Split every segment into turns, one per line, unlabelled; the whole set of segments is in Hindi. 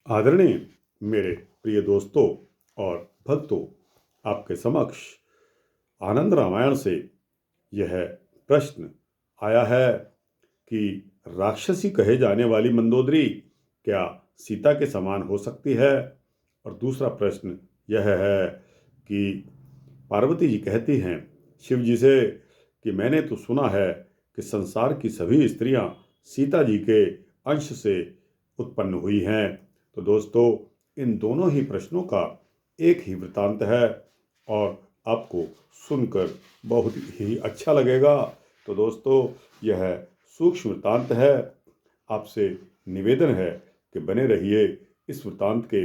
आदरणीय मेरे प्रिय दोस्तों और भक्तों, आपके समक्ष आनंद रामायण से यह प्रश्न आया है कि राक्षसी कहे जाने वाली मंदोदरी क्या सीता के समान हो सकती है। और दूसरा प्रश्न यह है कि पार्वती जी कहती हैं शिव जी से कि मैंने तो सुना है कि संसार की सभी स्त्रियां सीता जी के अंश से उत्पन्न हुई हैं। तो दोस्तों, इन दोनों ही प्रश्नों का एक ही वृत्तांत है और आपको सुनकर बहुत ही अच्छा लगेगा। तो दोस्तों, यह सूक्ष्म वृत्तांत है। आपसे निवेदन है कि बने रहिए इस वृत्तांत के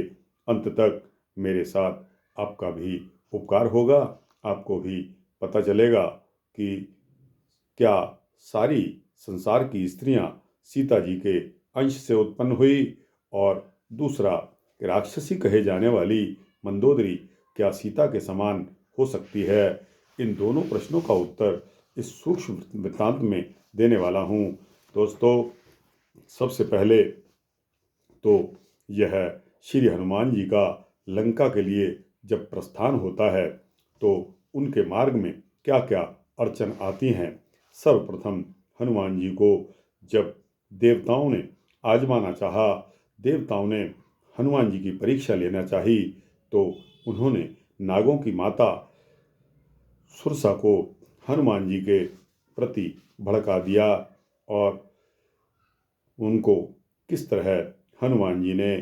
अंत तक। मेरे साथ आपका भी उपकार होगा, आपको भी पता चलेगा कि क्या सारी संसार की स्त्रियां सीता जी के अंश से उत्पन्न हुई, और दूसरा कि राक्षसी कहे जाने वाली मंदोदरी क्या सीता के समान हो सकती है। इन दोनों प्रश्नों का उत्तर इस सूक्ष्म वृत्तांत में देने वाला हूँ। दोस्तों, सबसे पहले तो यह श्री हनुमान जी का लंका के लिए जब प्रस्थान होता है तो उनके मार्ग में क्या क्या अड़चन आती हैं। सर्वप्रथम हनुमान जी को जब देवताओं ने आजमाना चाहा, देवताओं ने हनुमान जी की परीक्षा लेना चाही, तो उन्होंने नागों की माता सुरसा को हनुमान जी के प्रति भड़का दिया और उनको किस तरह हनुमान जी ने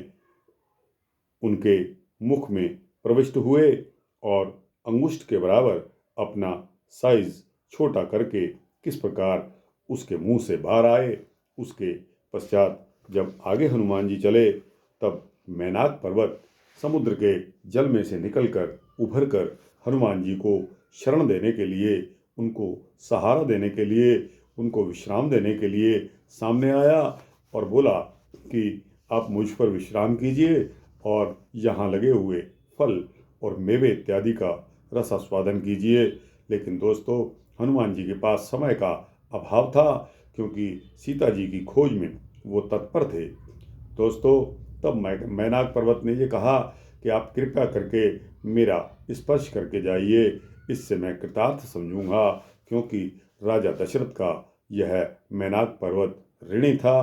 उनके मुख में प्रविष्ट हुए और अंगुष्ठ के बराबर अपना साइज छोटा करके किस प्रकार उसके मुंह से बाहर आए। उसके पश्चात जब आगे हनुमान जी चले तब मैनाक पर्वत समुद्र के जल में से निकलकर उभर कर हनुमान जी को शरण देने के लिए, उनको सहारा देने के लिए, उनको विश्राम देने के लिए सामने आया और बोला कि आप मुझ पर विश्राम कीजिए और यहाँ लगे हुए फल और मेवे इत्यादि का रसास्वादन कीजिए। लेकिन दोस्तों, हनुमान जी के पास समय का अभाव था, क्योंकि सीता जी की खोज में वो तत्पर थे। दोस्तों, तब मैनाक पर्वत ने ये कहा कि आप कृपया करके मेरा स्पर्श करके जाइए, इससे मैं कृतार्थ समझूंगा, क्योंकि राजा दशरथ का यह मैनाक पर्वत ऋणी था,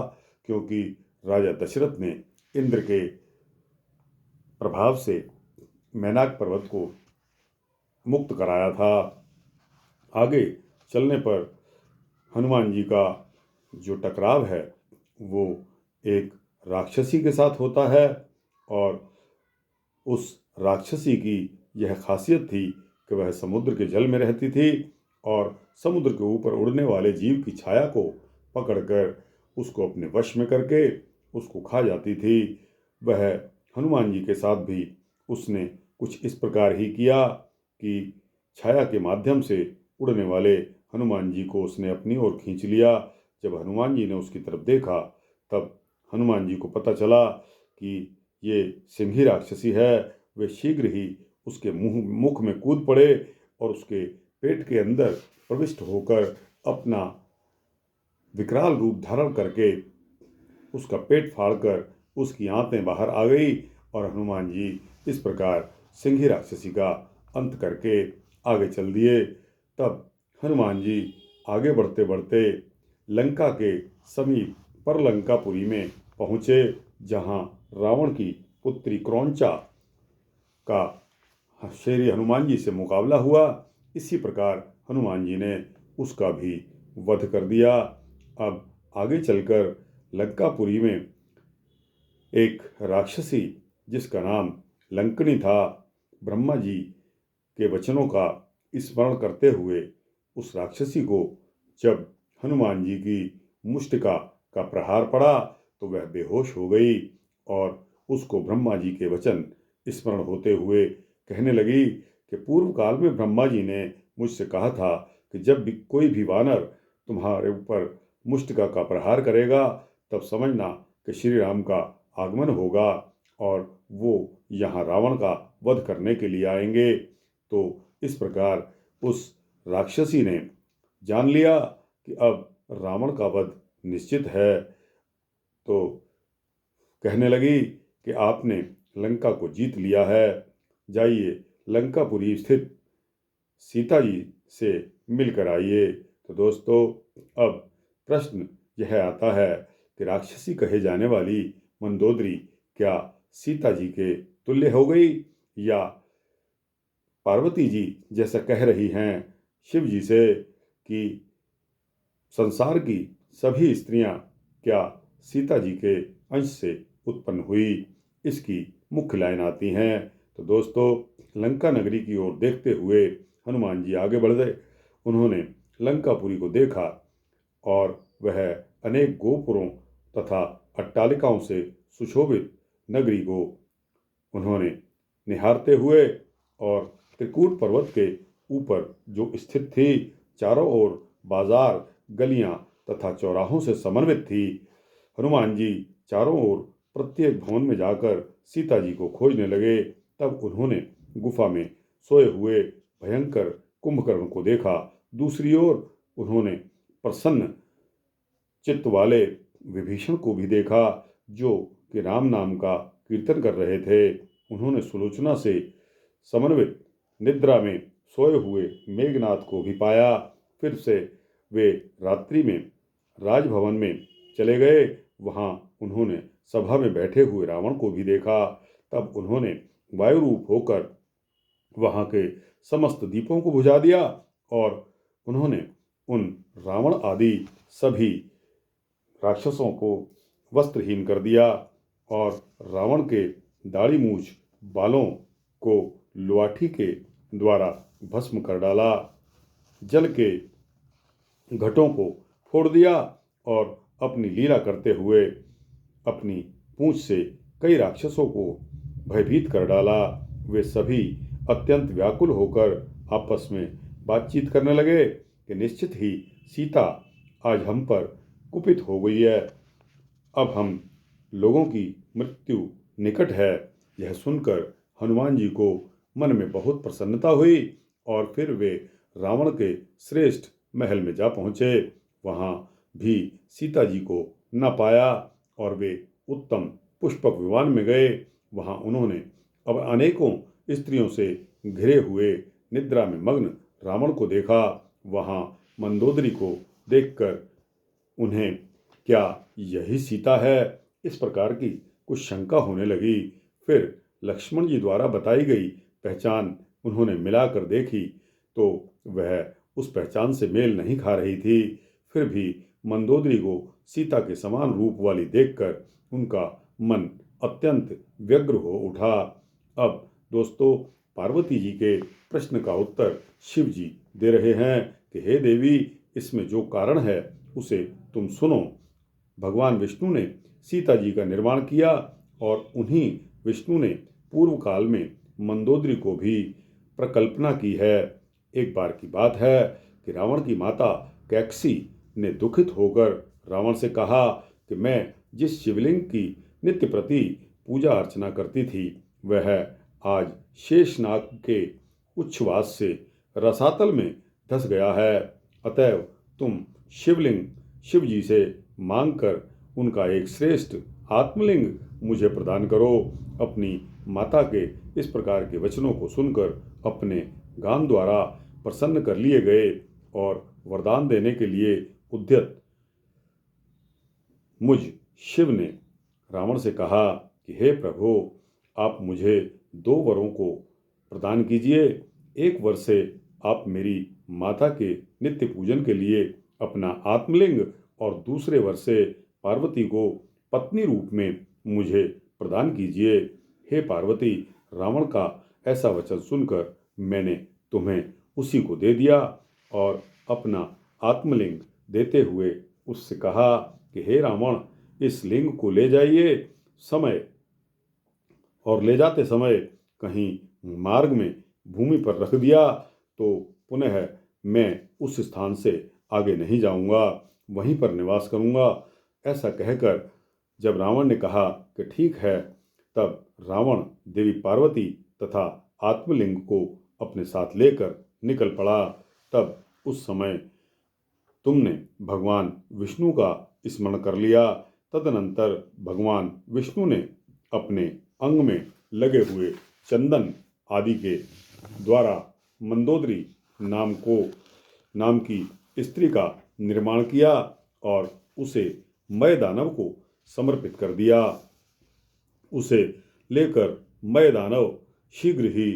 क्योंकि राजा दशरथ ने इंद्र के प्रभाव से मैनाक पर्वत को मुक्त कराया था। आगे चलने पर हनुमान जी का जो टकराव है वो एक राक्षसी के साथ होता है, और उस राक्षसी की यह खासियत थी कि वह समुद्र के जल में रहती थी और समुद्र के ऊपर उड़ने वाले जीव की छाया को पकड़कर उसको अपने वश में करके उसको खा जाती थी। वह हनुमान जी के साथ भी उसने कुछ इस प्रकार ही किया कि छाया के माध्यम से उड़ने वाले हनुमान जी को उसने अपनी ओर खींच लिया। जब हनुमान जी ने उसकी तरफ देखा तब हनुमान जी को पता चला कि ये सिंही राक्षसी है। वे शीघ्र ही उसके मुख में कूद पड़े और उसके पेट के अंदर प्रविष्ट होकर अपना विकराल रूप धारण करके उसका पेट फाड़कर उसकी आंतें बाहर आ गई, और हनुमान जी इस प्रकार सिंही राक्षसी का अंत करके आगे चल दिए। तब हनुमान जी आगे बढ़ते बढ़ते लंका के समीप परलंकापुरी में पहुँचे, जहाँ रावण की पुत्री क्रौंचा का श्री हनुमान जी से मुकाबला हुआ। इसी प्रकार हनुमान जी ने उसका भी वध कर दिया। अब आगे चलकर लंकापुरी में एक राक्षसी जिसका नाम लंकनी था, ब्रह्मा जी के वचनों का स्मरण करते हुए उस राक्षसी को जब हनुमान जी की मुष्टिका का प्रहार पड़ा तो वह बेहोश हो गई, और उसको ब्रह्मा जी के वचन स्मरण होते हुए कहने लगी कि पूर्व काल में ब्रह्मा जी ने मुझसे कहा था कि जब भी कोई भी वानर तुम्हारे ऊपर मुष्टिका का प्रहार करेगा तब समझना कि श्री राम का आगमन होगा और वो यहाँ रावण का वध करने के लिए आएंगे। तो इस प्रकार उस राक्षसी ने जान लिया कि अब रावण का वध निश्चित है, तो कहने लगी कि आपने लंका को जीत लिया है। जाइए लंकापुरी स्थित सीता जी से मिलकर आइए। तो दोस्तों, अब प्रश्न यह आता है कि राक्षसी कहे जाने वाली मंदोदरी क्या सीता जी के तुल्य हो गई, या पार्वती जी जैसा कह रही हैं शिव जी से कि संसार की सभी स्त्रियां क्या सीता जी के अंश से उत्पन्न हुई। इसकी मुख्य लाइन आती हैं। तो दोस्तों, लंका नगरी की ओर देखते हुए हनुमान जी आगे बढ़ गए। उन्होंने लंकापुरी को देखा और वह अनेक गोपुरों तथा अट्टालिकाओं से सुशोभित नगरी को उन्होंने निहारते हुए, और त्रिकूट पर्वत के ऊपर जो स्थित थी, चारों ओर बाजार, गलियां तथा चौराहों से समन्वित थी। हनुमान जी चारों ओर प्रत्येक भवन में जाकर सीता जी को खोजने लगे। तब उन्होंने गुफा में सोए हुए भयंकर कुंभकर्ण को देखा। दूसरी ओर उन्होंने प्रसन्न चित्त वाले विभीषण को भी देखा, जो कि राम नाम का कीर्तन कर रहे थे। उन्होंने सुलोचना से समन्वित निद्रा में सोए हुए मेघनाथ को भी पाया। फिर से वे रात्रि में राजभवन में चले गए। वहां उन्होंने सभा में बैठे हुए रावण को भी देखा। तब उन्होंने वायु रूप होकर वहां के समस्त दीपों को बुझा दिया, और उन्होंने उन रावण आदि सभी राक्षसों को वस्त्रहीन कर दिया, और रावण के दाढ़ी मूछ बालों को लुआठी के द्वारा भस्म कर डाला। जल के घटों को फोड़ दिया, और अपनी लीला करते हुए अपनी पूंछ से कई राक्षसों को भयभीत कर डाला। वे सभी अत्यंत व्याकुल होकर आपस में बातचीत करने लगे कि निश्चित ही सीता आज हम पर कुपित हो गई है। अब हम लोगों की मृत्यु निकट है। यह सुनकर हनुमान जी को मन में बहुत प्रसन्नता हुई, और फिर वे रावण के श्रेष्ठ महल में जा पहुँचे। वहाँ भी सीता जी को न पाया, और वे उत्तम पुष्पक विमान में गए। वहाँ उन्होंने अब अनेकों स्त्रियों से घिरे हुए निद्रा में मग्न रावण को देखा। वहाँ मंदोदरी को देखकर उन्हें क्या यही सीता है, इस प्रकार की कुछ शंका होने लगी। फिर लक्ष्मण जी द्वारा बताई गई पहचान उन्होंने मिलाकर देखी, तो वह उस पहचान से मेल नहीं खा रही थी। फिर भी मंदोदरी को सीता के समान रूप वाली देखकर उनका मन अत्यंत व्यग्र हो उठा। अब दोस्तों, पार्वती जी के प्रश्न का उत्तर शिव जी दे रहे हैं कि हे देवी, इसमें जो कारण है उसे तुम सुनो। भगवान विष्णु ने सीता जी का निर्माण किया, और उन्हीं विष्णु ने पूर्व काल में मंदोदरी को भी प्रकल्पना की है। एक बार की बात है कि रावण की माता कैकसी ने दुखित होकर रावण से कहा कि मैं जिस शिवलिंग की नित्य प्रति पूजा अर्चना करती थी, वह आज शेषनाग के उच्छ्वास से रसातल में धंस गया है। अतएव तुम शिवलिंग शिव जी से मांग कर उनका एक श्रेष्ठ आत्मलिंग मुझे प्रदान करो। अपनी माता के इस प्रकार के वचनों को सुनकर अपने गान द्वारा प्रसन्न कर लिए गए, और वरदान देने के लिए उद्यत मुझ शिव ने रावण से कहा कि हे प्रभु, आप मुझे 2 वरों को प्रदान कीजिए। एक वर से आप मेरी माता के नित्य पूजन के लिए अपना आत्मलिंग, और दूसरे वर से पार्वती को पत्नी रूप में मुझे प्रदान कीजिए। हे पार्वती, रावण का ऐसा वचन सुनकर मैंने तुम्हें उसी को दे दिया, और अपना आत्मलिंग देते हुए उससे कहा कि हे रावण, इस लिंग को ले जाइए। ले जाते समय कहीं मार्ग में भूमि पर रख दिया तो पुनः मैं उस स्थान से आगे नहीं जाऊंगा, वहीं पर निवास करूंगा। ऐसा कहकर जब रावण ने कहा कि ठीक है, तब रावण देवी पार्वती तथा आत्मलिंग को अपने साथ लेकर निकल पड़ा। तब उस समय तुमने भगवान विष्णु का स्मरण कर लिया। तदनंतर भगवान विष्णु ने अपने अंग में लगे हुए चंदन आदि के द्वारा मंदोदरी नाम की स्त्री का निर्माण किया और उसे मय दानव को समर्पित कर दिया। उसे लेकर मय दानव शीघ्र ही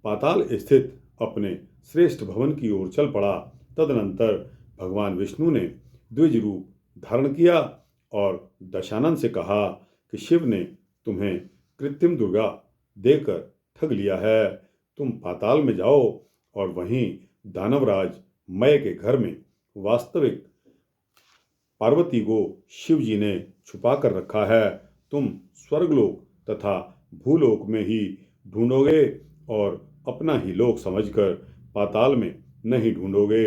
पाताल स्थित अपने श्रेष्ठ भवन की ओर चल पड़ा। तदनंतर भगवान विष्णु ने द्विज रूप धारण किया और दशानन से कहा कि शिव ने तुम्हें कृत्रिम दुर्गा देकर ठग लिया है। तुम पाताल में जाओ और वहीं दानवराज मय के घर में वास्तविक पार्वती को शिव जी ने छुपा कर रखा है। तुम स्वर्गलोक तथा भूलोक में ही ढूंढोगे और अपना ही लोक समझकर पाताल में नहीं ढूंढोगे।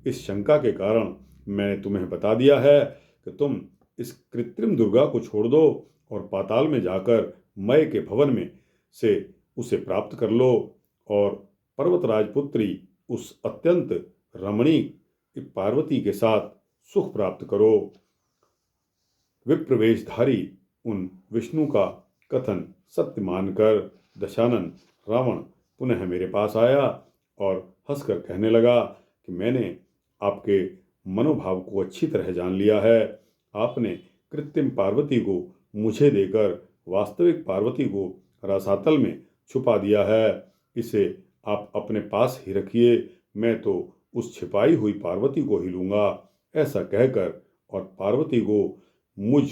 इस शंका के कारण मैंने तुम्हें बता दिया है कि तुम इस कृत्रिम दुर्गा को छोड़ दो और पाताल में जाकर मय के भवन में से उसे प्राप्त कर लो और पर्वतराज पुत्री उस अत्यंत रमणीक पार्वती के साथ सुख प्राप्त करो। विप्रवेशधारी उन विष्णु का कथन सत्य मानकर दशानन रावण पुनः मेरे पास आया और हंसकर कहने लगा कि मैंने आपके मनोभाव को अच्छी तरह जान लिया है। आपने कृत्रिम पार्वती को मुझे देकर वास्तविक पार्वती को रसातल में छुपा दिया है। इसे आप अपने पास ही रखिए, मैं तो उस छिपाई हुई पार्वती को ही लूँगा। ऐसा कहकर और पार्वती को मुझ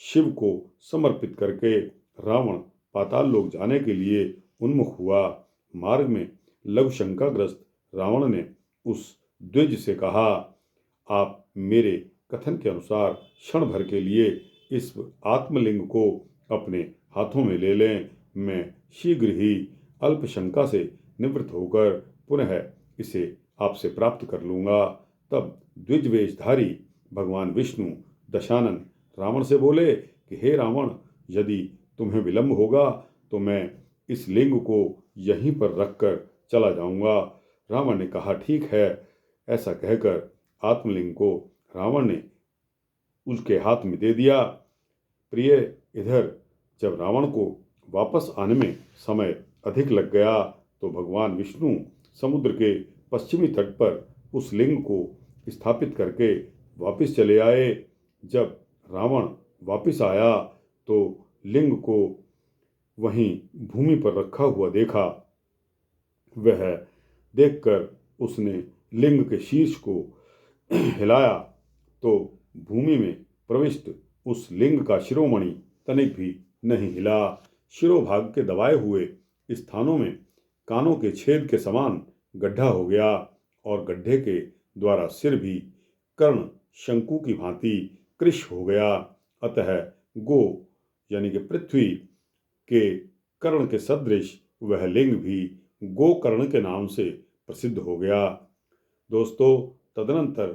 शिव को समर्पित करके रावण पाताल लोक जाने के लिए उन्मुख हुआ। मार्ग में लघु शंकाग्रस्त रावण ने उस द्विज से कहा, आप मेरे कथन के अनुसार क्षण भर के लिए इस आत्मलिंग को अपने हाथों में ले लें। मैं शीघ्र ही अल्प शंका से निवृत्त होकर पुनः इसे आपसे प्राप्त कर लूँगा। तब द्विजवेशधारी भगवान विष्णु दशानन रावण से बोले कि हे रावण, यदि तुम्हें विलंब होगा तो मैं इस लिंग को यहीं पर रखकर चला जाऊंगा। रावण ने कहा, ठीक है। ऐसा कहकर आत्मलिंग को रावण ने उसके हाथ में दे दिया। प्रिय, इधर जब रावण को वापस आने में समय अधिक लग गया तो भगवान विष्णु समुद्र के पश्चिमी तट पर उस लिंग को स्थापित करके वापस चले आए। जब रावण वापस आया तो लिंग को वहीं भूमि पर रखा हुआ देखा। वह देखकर उसने लिंग के शीर्ष को हिलाया तो भूमि में प्रविष्ट उस लिंग का शिरोमणि तनिक भी नहीं हिला। शिरोभाग के दबाए हुए स्थानों में कानों के छेद के समान गड्ढा हो गया और गड्ढे के द्वारा सिर भी कर्ण शंकु की भांति कृश हो गया। अतः गो यानी कि पृथ्वी के कर्ण के सदृश वह लिंग भी गोकर्ण के नाम से प्रसिद्ध हो गया। दोस्तों, तदनंतर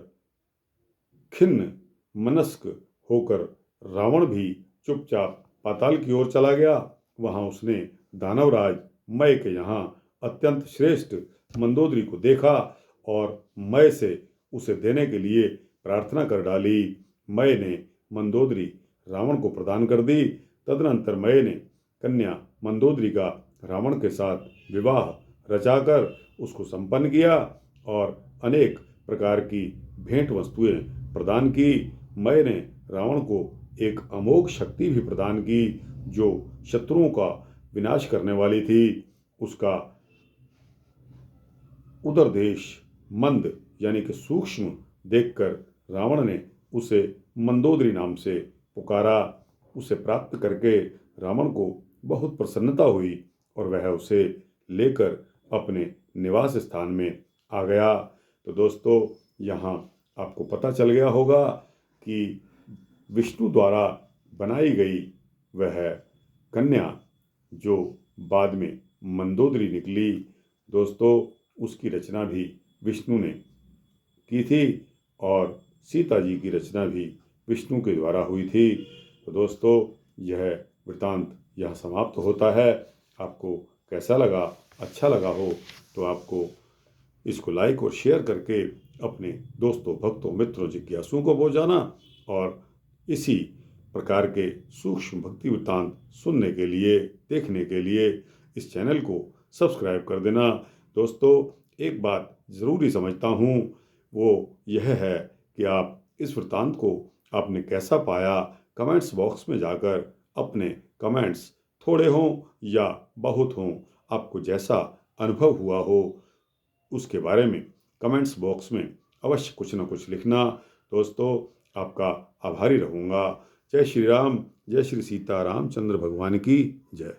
खिन्न मनस्क होकर रावण भी चुपचाप पाताल की ओर चला गया। वहां उसने दानवराज मय के यहाँ अत्यंत श्रेष्ठ मंदोदरी को देखा और मय से उसे देने के लिए प्रार्थना कर डाली। मय ने मंदोदरी रावण को प्रदान कर दी। तदनंतर मय ने कन्या मंदोदरी का रावण के साथ विवाह रचाकर उसको संपन्न किया और अनेक प्रकार की भेंट वस्तुएं प्रदान की। मय ने रावण को एक अमोघ शक्ति भी प्रदान की जो शत्रुओं का विनाश करने वाली थी। उसका उदर देश मंद यानी कि सूक्ष्म देखकर रावण ने उसे मंदोदरी नाम से पुकारा। उसे प्राप्त करके रावण को बहुत प्रसन्नता हुई और वह उसे लेकर अपने निवास स्थान में आ गया। तो दोस्तों, यहाँ आपको पता चल गया होगा कि विष्णु द्वारा बनाई गई वह कन्या जो बाद में मंदोदरी निकली, दोस्तों उसकी रचना भी विष्णु ने की थी और सीता जी की रचना भी विष्णु के द्वारा हुई थी। तो दोस्तों, यह वृतांत यह समाप्त होता है। आपको कैसा लगा? अच्छा लगा हो तो आपको इसको लाइक और शेयर करके अपने दोस्तों, भक्तों, मित्रों, जिज्ञासुओं को पहुंचाना और इसी प्रकार के सूक्ष्म भक्ति वृत्तांत सुनने के लिए, देखने के लिए इस चैनल को सब्सक्राइब कर देना। दोस्तों, एक बात ज़रूरी समझता हूँ, वो यह है कि आप इस वृत्तांत को आपने कैसा पाया, कमेंट्स बॉक्स में जाकर अपने कमेंट्स थोड़े हों या बहुत हों, आपको जैसा अनुभव हुआ हो उसके बारे में कमेंट्स बॉक्स में अवश्य कुछ न कुछ लिखना। दोस्तों, आपका आभारी रहूँगा। जय श्री राम, जय श्री सीता रामचंद्र भगवान की जय।